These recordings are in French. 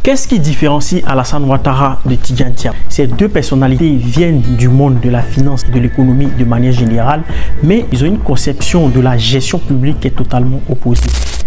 Qu'est-ce qui différencie Alassane Ouattara de Tidjane Thiam? Ces deux personnalités viennent du monde de la finance et de l'économie de manière générale, mais ils ont une conception de la gestion publique qui est totalement opposée.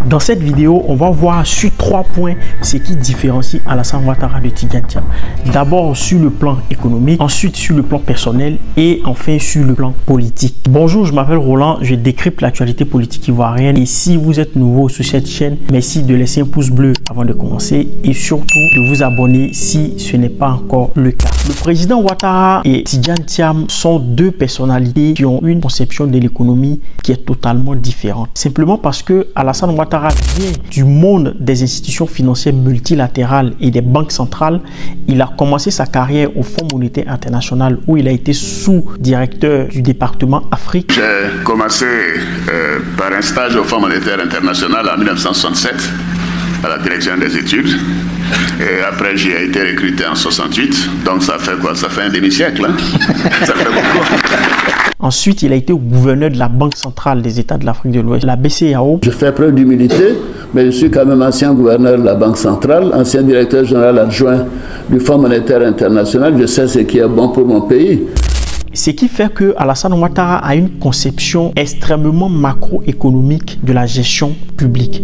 Dans cette vidéo, on va voir sur 3 points ce qui différencie Alassane Ouattara de Tidjane Thiam. D'abord sur le plan économique, ensuite sur le plan personnel et enfin sur le plan politique. Bonjour, je m'appelle Roland, je décrypte l'actualité politique ivoirienne et si vous êtes nouveau sur cette chaîne, merci de laisser un pouce bleu avant de commencer et surtout de vous abonner si ce n'est pas encore le cas. Le président Ouattara et Tidjane Thiam sont deux personnalités qui ont une conception de l'économie qui est totalement différente. Simplement parce que Alassane Ouattara vient du monde des institutions financières multilatérales et des banques centrales. Il a commencé sa carrière au Fonds monétaire international où il a été sous-directeur du département Afrique. J'ai commencé par un stage au Fonds monétaire international en 1967 à la direction des études. Et après, j'ai été recruté en 68. Donc, ça fait quoi? Ça fait un demi-siècle. Hein? Ça fait beaucoup. Ensuite, il a été gouverneur de la Banque centrale des États de l'Afrique de l'Ouest, la BCEAO. Je fais preuve d'humilité, mais je suis quand même ancien gouverneur de la Banque centrale, ancien directeur général adjoint du Fonds monétaire international. Je sais ce qui est bon pour mon pays. Ce qui fait que Alassane Ouattara a une conception extrêmement macroéconomique de la gestion publique.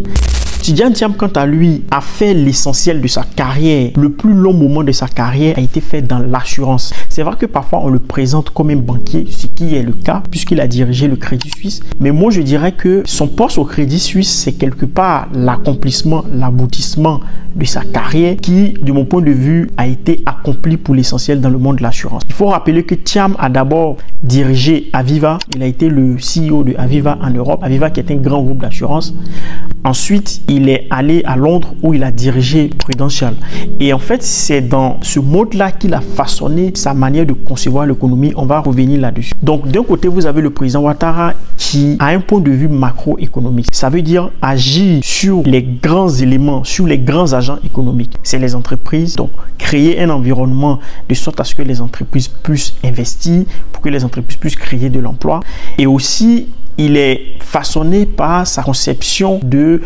Tidjane Thiam, quant à lui, a fait l'essentiel de sa carrière. Le plus long moment de sa carrière a été fait dans l'assurance. C'est vrai que parfois on le présente comme un banquier, ce qui est le cas puisqu'il a dirigé le Crédit Suisse. Mais moi je dirais que son poste au Crédit Suisse, c'est quelque part l'accomplissement, l'aboutissement de sa carrière qui, de mon point de vue, a été accompli pour l'essentiel dans le monde de l'assurance. Il faut rappeler que Thiam a d'abord dirigé Aviva. Il a été le CEO de Aviva en Europe. Aviva qui est un grand groupe d'assurance. Ensuite, il est allé à Londres où il a dirigé Prudential. Et en fait, c'est dans ce mode-là qu'il a façonné sa manière de concevoir l'économie. On va revenir là-dessus. Donc, d'un côté, vous avez le président Ouattara qui a un point de vue macroéconomique. Ça veut dire agir sur les grands éléments, sur les grands agents économiques. C'est les entreprises. Donc, créer un environnement de sorte à ce que les entreprises puissent investir, pour que les entreprises puissent créer de l'emploi. Et aussi, il est façonné par sa conception de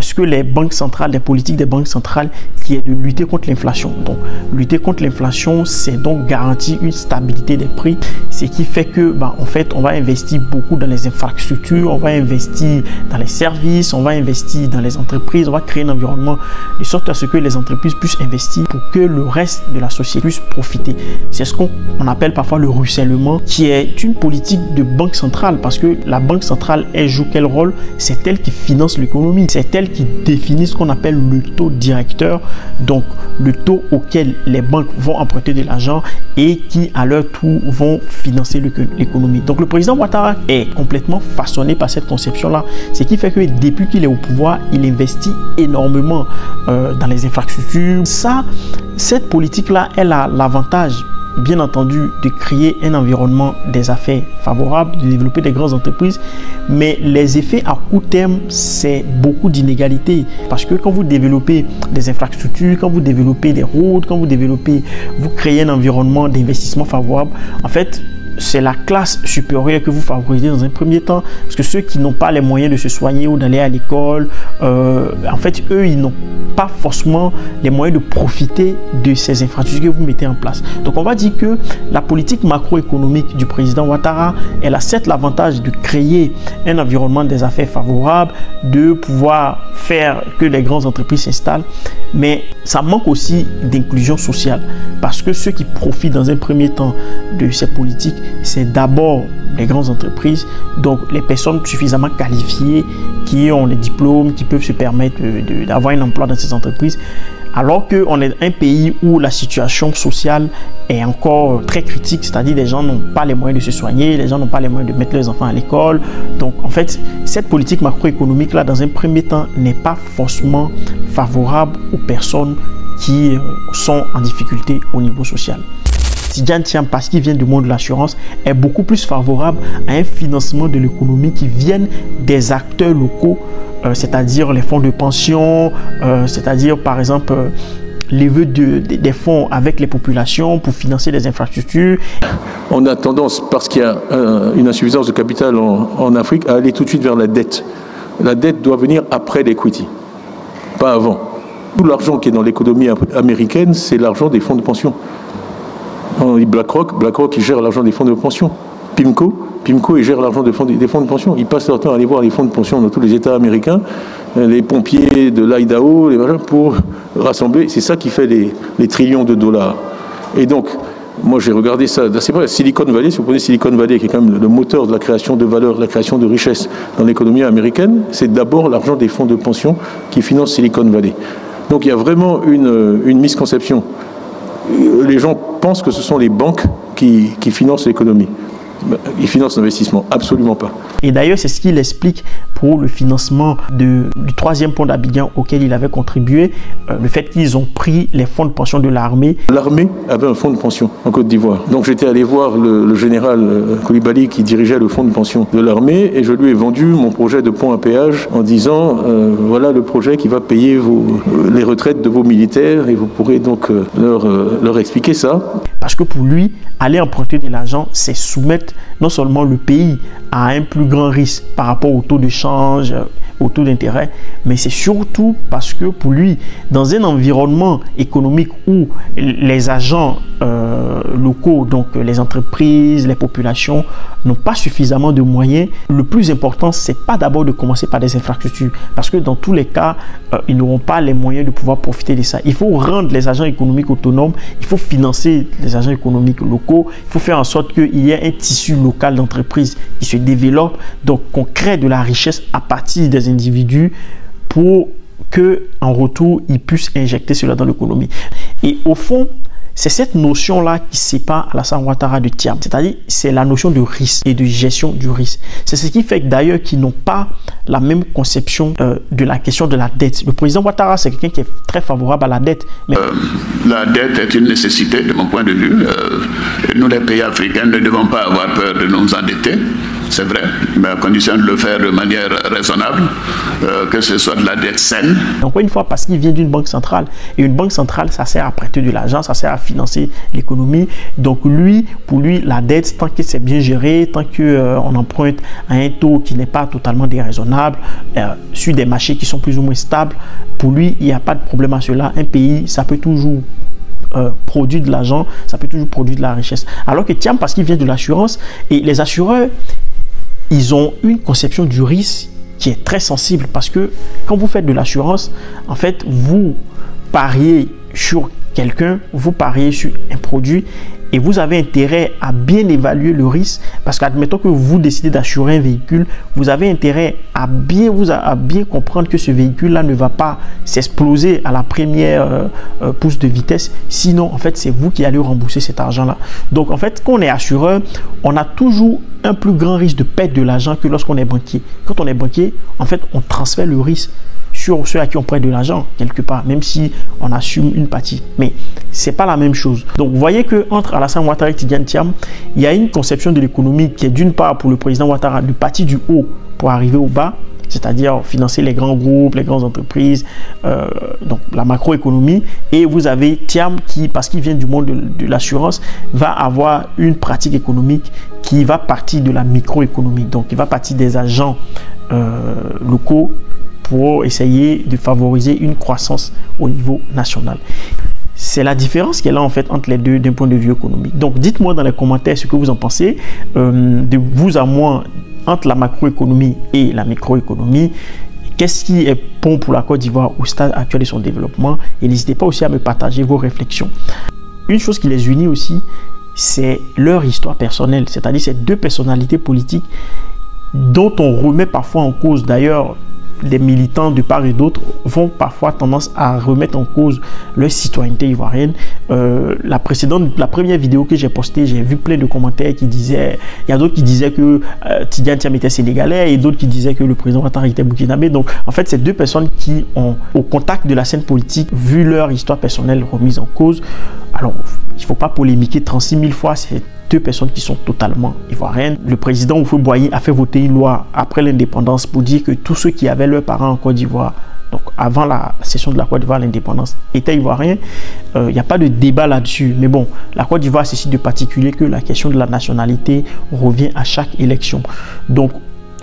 ce que les banques centrales, des politiques des banques centrales, qui est de lutter contre l'inflation. Donc, lutter contre l'inflation, c'est donc garantir une stabilité des prix, ce qui fait que, en fait, on va investir beaucoup dans les infrastructures, on va investir dans les services, on va investir dans les entreprises, on va créer un environnement de sorte à ce que les entreprises puissent investir pour que le reste de la société puisse profiter. C'est ce qu'on appelle parfois le ruissellement, qui est une politique de banque centrale, parce que la banque centrale, elle joue quel rôle? C'est elle qui finance l'économie, c'est elle qui définit ce qu'on appelle le taux directeur, donc le taux auquel les banques vont emprunter de l'argent et qui à leur tour vont financer l'économie. Donc le président Ouattara est complètement façonné par cette conception-là, ce qui fait que depuis qu'il est au pouvoir, il investit énormément dans les infrastructures. Cette politique-là, elle a l'avantage, bien entendu, de créer un environnement des affaires favorable, de développer des grandes entreprises, mais les effets à court terme, c'est beaucoup d'inégalités. Parce que quand vous développez des infrastructures, quand vous développez des routes, quand vous créez un environnement d'investissement favorable, en fait, c'est la classe supérieure que vous favorisez dans un premier temps, parce que ceux qui n'ont pas les moyens de se soigner ou d'aller à l'école, en fait, eux, ils n'ont pas forcément les moyens de profiter de ces infrastructures que vous mettez en place. Donc, on va dire que la politique macroéconomique du président Ouattara, elle a certes l'avantage de créer un environnement des affaires favorable, de pouvoir faire que les grandes entreprises s'installent, mais ça manque aussi d'inclusion sociale, parce que ceux qui profitent dans un premier temps de ces politiques, c'est d'abord les grandes entreprises, donc les personnes suffisamment qualifiées qui ont les diplômes, qui peuvent se permettre d'avoir un emploi dans ces entreprises, alors qu'on est un pays où la situation sociale est encore très critique, c'est-à-dire les gens n'ont pas les moyens de se soigner, les gens n'ont pas les moyens de mettre leurs enfants à l'école. Donc en fait, cette politique macroéconomique là, dans un premier temps, n'est pas forcément favorable aux personnes qui sont en difficulté au niveau social. Tidjane Thiam, parce qu'il vient du monde de l'assurance, est beaucoup plus favorable à un financement de l'économie qui vienne des acteurs locaux, c'est-à-dire les fonds de pension, c'est-à-dire par exemple les vœux des fonds avec les populations pour financer des infrastructures. On a tendance, parce qu'il y a une insuffisance de capital en Afrique, à aller tout de suite vers la dette. La dette doit venir après l'equity, pas avant. Tout l'argent qui est dans l'économie américaine, c'est l'argent des fonds de pension. On dit BlackRock, BlackRock, il gère l'argent des fonds de pension. PIMCO, il gère l'argent des fonds de pension. Ils passent leur temps à aller voir les fonds de pension dans tous les États américains, les pompiers de l'Idaho, les machins, pour rassembler. C'est ça qui fait les trillions de dollars. Et donc, moi, j'ai regardé ça. C'est vrai, Silicon Valley, si vous prenez Silicon Valley, qui est quand même le moteur de la création de valeur, de la création de richesse dans l'économie américaine, c'est d'abord l'argent des fonds de pension qui finance Silicon Valley. Donc, il y a vraiment une misconception. Les gens pensent que ce sont les banques qui financent l'économie. Ils financent l'investissement, absolument pas. Et d'ailleurs, c'est ce qu'il explique pour le financement du 3e pont d'Abidjan auquel il avait contribué, le fait qu'ils ont pris les fonds de pension de l'armée. L'armée avait un fonds de pension en Côte d'Ivoire. Donc j'étais allé voir le général Koulibaly qui dirigeait le fonds de pension de l'armée et je lui ai vendu mon projet de pont à péage en disant voilà le projet qui va payer les retraites de vos militaires et vous pourrez donc leur expliquer ça. Parce que pour lui, aller emprunter de l'argent, c'est soumettre non seulement le pays à un plus grand risque par rapport au taux de change, au taux d'intérêt, mais c'est surtout parce que pour lui, dans un environnement économique où les agents locaux, donc les entreprises, les populations, n'ont pas suffisamment de moyens, le plus important, c'est pas d'abord de commencer par des infrastructures, parce que dans tous les cas, ils n'auront pas les moyens de pouvoir profiter de ça. Il faut rendre les agents économiques autonomes, il faut financer les agents économiques locaux, il faut faire en sorte qu'il y ait un tissu local d'entreprise qui se développe, donc qu'on crée de la richesse à partir des individus pour que en retour, ils puissent injecter cela dans l'économie. Et au fond, c'est cette notion-là qui sépare Alassane Ouattara de Thiam. C'est-à-dire, c'est la notion de risque et de gestion du risque. C'est ce qui fait que d'ailleurs qu'ils n'ont pas la même conception de la question de la dette. Le président Ouattara, c'est quelqu'un qui est très favorable à la dette. Mais... la dette est une nécessité de mon point de vue. Nous, les pays africains, ne devons pas avoir peur de nous endetter. C'est vrai, mais à condition de le faire de manière raisonnable, que ce soit de la dette saine. Encore une fois, parce qu'il vient d'une banque centrale. Et une banque centrale, ça sert à prêter de l'argent, ça sert à financer l'économie. Donc lui, pour lui, la dette, tant que c'est bien géré, tant qu'on emprunte à un taux qui n'est pas totalement déraisonnable, sur des marchés qui sont plus ou moins stables, pour lui, il n'y a pas de problème à cela. Un pays, ça peut toujours produire de l'argent, ça peut toujours produire de la richesse. Alors que Thiam, parce qu'il vient de l'assurance, et les assureurs, ils ont une conception du risque qui est très sensible parce que quand vous faites de l'assurance, en fait, vous pariez sur quelqu'un, vous pariez sur un produit et vous avez intérêt à bien évaluer le risque parce qu'admettons que vous décidez d'assurer un véhicule, vous avez intérêt à bien comprendre que ce véhicule-là ne va pas s'exploser à la première pousse de vitesse. Sinon, en fait, c'est vous qui allez rembourser cet argent-là. Donc, en fait, quand on est assureur, on a toujours un plus grand risque de perdre de l'argent que lorsqu'on est banquier. Quand on est banquier, en fait, on transfère le risque sur ceux à qui on prête de l'argent quelque part, même si on assume une partie. Mais c'est pas la même chose. Donc, vous voyez que entre Alassane Ouattara et Tidjane Thiam, il y a une conception de l'économie qui est d'une part pour le président Ouattara de partir du haut pour arriver au bas, c'est-à-dire financer les grands groupes, les grandes entreprises, donc la macroéconomie. Et vous avez Thiam qui, parce qu'il vient du monde de l'assurance, va avoir une pratique économique qui va partir de la microéconomie. Donc, il va partir des agents locaux pour essayer de favoriser une croissance au niveau national. C'est la différence qu'il y a là en fait entre les deux d'un point de vue économique. Donc, dites-moi dans les commentaires ce que vous en pensez, de vous à moi, entre la macroéconomie et la microéconomie. Qu'est-ce qui est bon pour la Côte d'Ivoire au stade actuel de son développement? Et n'hésitez pas aussi à me partager vos réflexions. Une chose qui les unit aussi, c'est leur histoire personnelle, c'est-à-dire ces deux personnalités politiques dont on remet parfois en cause. D'ailleurs, les militants de part et d'autre vont parfois tendance à remettre en cause leur citoyenneté ivoirienne. La première vidéo que j'ai postée, j'ai vu plein de commentaires qui disaient, il y a d'autres qui disaient que Tidjane Thiam était sénégalais et d'autres qui disaient que le président Ouattara était burkinabé. Donc en fait, c'est deux personnes qui ont, au contact de la scène politique, vu leur histoire personnelle remise en cause. Alors, il ne faut pas polémiquer 36 000 fois, c'est deux personnes qui sont totalement ivoiriennes. Le président Houphouët-Boigny a fait voter une loi après l'indépendance pour dire que tous ceux qui avaient leurs parents en Côte d'Ivoire, donc avant la cession de la Côte d'Ivoire à l'indépendance, étaient ivoiriens. Il n'y a pas de débat là-dessus. Mais bon, la Côte d'Ivoire, c'est si de particulier que la question de la nationalité revient à chaque élection. Donc,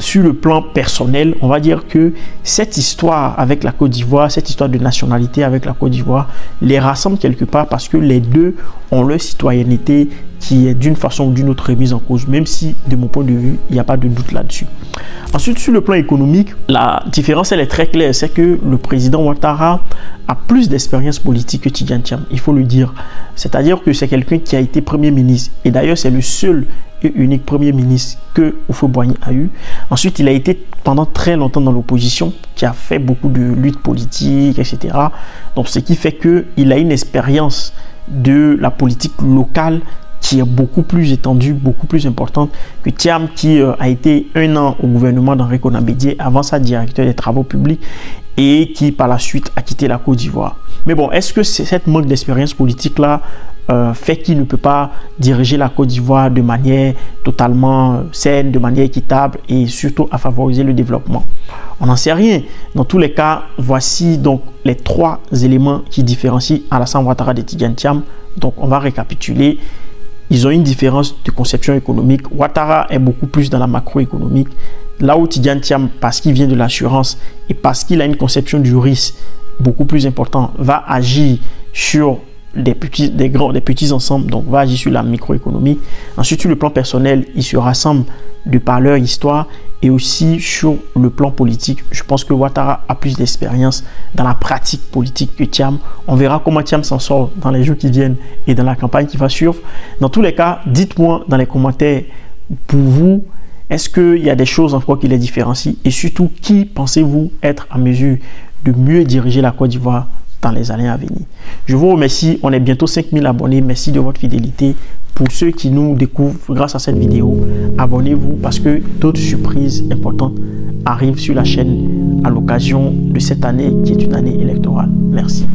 sur le plan personnel, on va dire que cette histoire avec la Côte d'Ivoire, cette histoire de nationalité avec la Côte d'Ivoire, les rassemble quelque part parce que les deux ont leur citoyenneté qui est d'une façon ou d'une autre remise en cause, même si de mon point de vue, il n'y a pas de doute là-dessus. Ensuite, sur le plan économique, la différence elle est très claire, c'est que le président Ouattara a plus d'expérience politique que Tidjane Thiam, il faut le dire. C'est-à-dire que c'est quelqu'un qui a été Premier ministre, et d'ailleurs c'est le seul et unique Premier ministre que Houphouët-Boigny a eu. Ensuite, il a été pendant très longtemps dans l'opposition, qui a fait beaucoup de luttes politiques, etc. Donc, ce qui fait qu'il a une expérience de la politique locale qui est beaucoup plus étendue, beaucoup plus importante que Thiam, qui a été 1 an au gouvernement d'Henri Konan Bédié, avant ça directeur des travaux publics, et qui par la suite a quitté la Côte d'Ivoire. Mais bon, est-ce que cette manque d'expérience politique-là fait qu'il ne peut pas diriger la Côte d'Ivoire de manière totalement saine, de manière équitable et surtout à favoriser le développement? On n'en sait rien. Dans tous les cas, voici donc les 3 éléments qui différencient Alassane Ouattara de Tidjane Thiam. Donc on va récapituler. Ils ont une différence de conception économique. Ouattara est beaucoup plus dans la macroéconomique. Là où Tidjane Thiam, parce qu'il vient de l'assurance et parce qu'il a une conception du risque beaucoup plus importante, va agir sur des petits ensembles, donc va agir sur la microéconomie. Ensuite, sur le plan personnel, ils se rassemblent de par leur histoire et aussi sur le plan politique. Je pense que Ouattara a plus d'expérience dans la pratique politique que Thiam. On verra comment Thiam s'en sort dans les jours qui viennent et dans la campagne qui va suivre. Dans tous les cas, dites-moi dans les commentaires, pour vous, est-ce qu'il y a des choses encore qui les différencient et surtout, qui pensez-vous être à mesure de mieux diriger la Côte d'Ivoire dans les années à venir? Je vous remercie. On est bientôt 5000 abonnés. Merci de votre fidélité. Pour ceux qui nous découvrent grâce à cette vidéo, abonnez-vous parce que d'autres surprises importantes arrivent sur la chaîne à l'occasion de cette année qui est une année électorale. Merci.